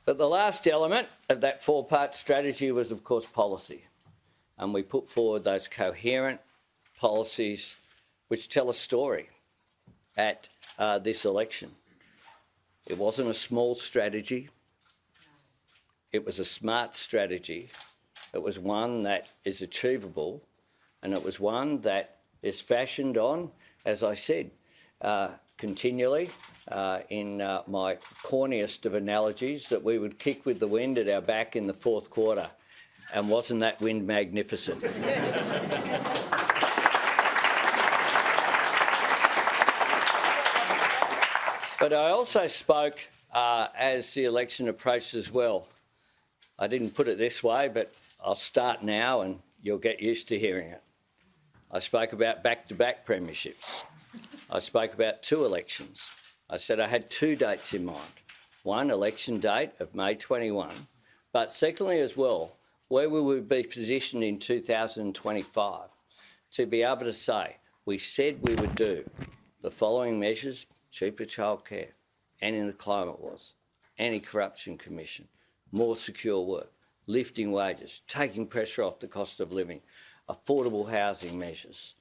But the last element of that four-part strategy was, of course, policy. And we put forward those coherent policies which tell a story at this election. It wasn't a small strategy. It was a smart strategy. It was one that is achievable, and it was one that is fashioned on, as I said, continually in my corniest of analogies, that we would kick with the wind at our back in the fourth quarter. And wasn't that wind magnificent? But I also spoke as the election approached as well. I didn't put it this way, but I'll start now and you'll get used to hearing it. I spoke about back-to-back premierships. I spoke about two elections. I said I had two dates in mind. One, election date of May 21, but secondly as well, where we would be positioned in 2025 to be able to say, we said we would do the following measures: cheaper childcare, ending the climate wars, anti-corruption commission, more secure work, lifting wages, taking pressure off the cost of living, affordable housing measures,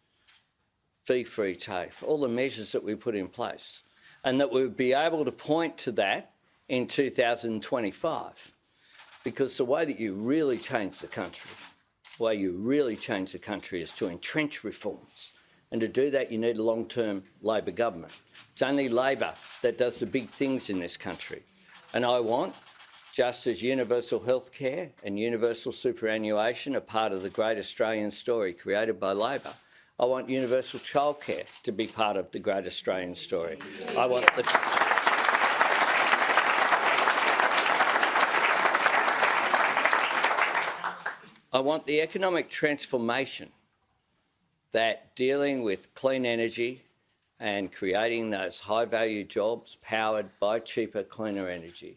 fee-free TAFE, all the measures that we put in place, and that we would be able to point to that in 2025. Because the way that you really change the country, is to entrench reforms. And to do that, you need a long-term Labor government. It's only Labor that does the big things in this country. And I want, just as universal health care and universal superannuation are part of the great Australian story created by Labor, I want universal childcare to be part of the great Australian story. I want the economic transformation that dealing with clean energy and creating those high-value jobs powered by cheaper, cleaner energy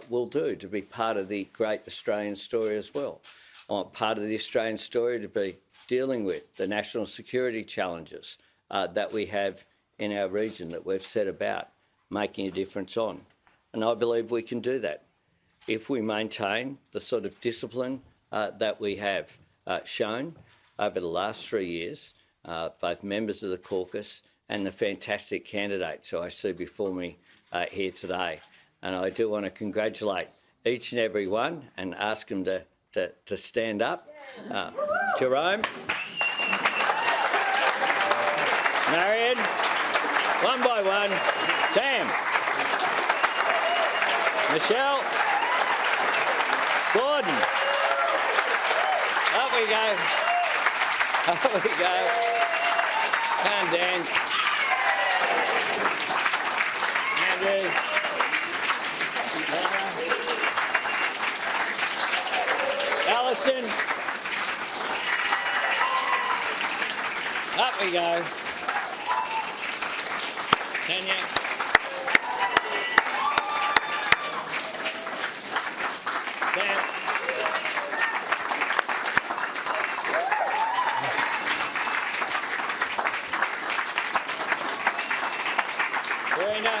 will do to be part of the great Australian story as well. I want part of the Australian story to be dealing with the national security challenges that we have in our region that we've set about making a difference on. And I believe we can do that if we maintain the sort of discipline that we have shown over the last 3 years, both members of the caucus and the fantastic candidates who I see before me here today. And I do want to congratulate each and every one and ask them to stand up. Jerome, Marion, one by one. Sam, Michelle, Gordon. Up we go. Up we go. And Dan. Andrew. Alison. Up we go. Tanya. Dan. Verena.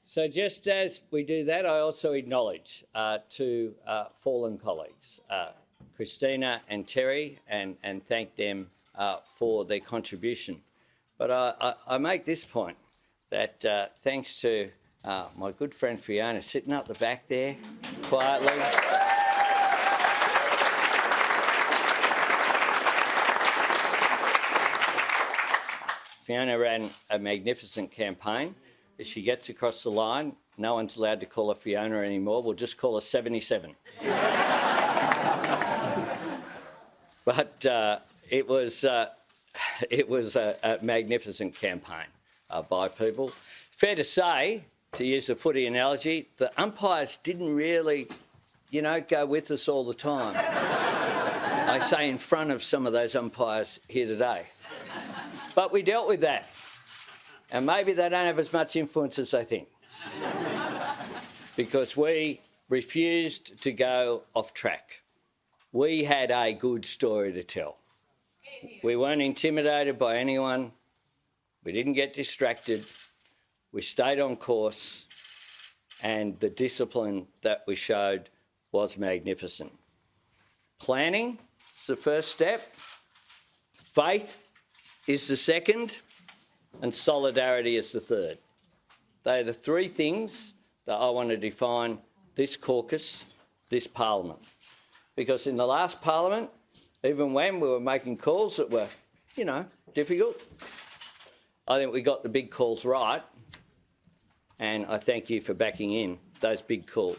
So just as we do that, I also acknowledge two fallen colleagues, Christina and Terry, and thank them for their contribution. But I make this point that thanks to my good friend Fiona sitting up the back there quietly. Fiona ran a magnificent campaign. If she gets across the line, no one's allowed to call her Fiona anymore. We'll just call her 77. But it was a magnificent campaign by people. Fair to say, to use a footy analogy, the umpires didn't really, go with us all the time. I say in front of some of those umpires here today. But we dealt with that. And maybe they don't have as much influence as they think. Because we refused to go off track. we had a good story to tell. We weren't intimidated by anyone. We didn't get distracted. We stayed on course, and the discipline that we showed was magnificent. Planning is the first step. Faith is the second, and solidarity is the third. They are the three things that I want to define this caucus, this parliament. Because in the last parliament, even when we were making calls that were, you know, difficult, I think we got the big calls right, and I thank you for backing in those big calls.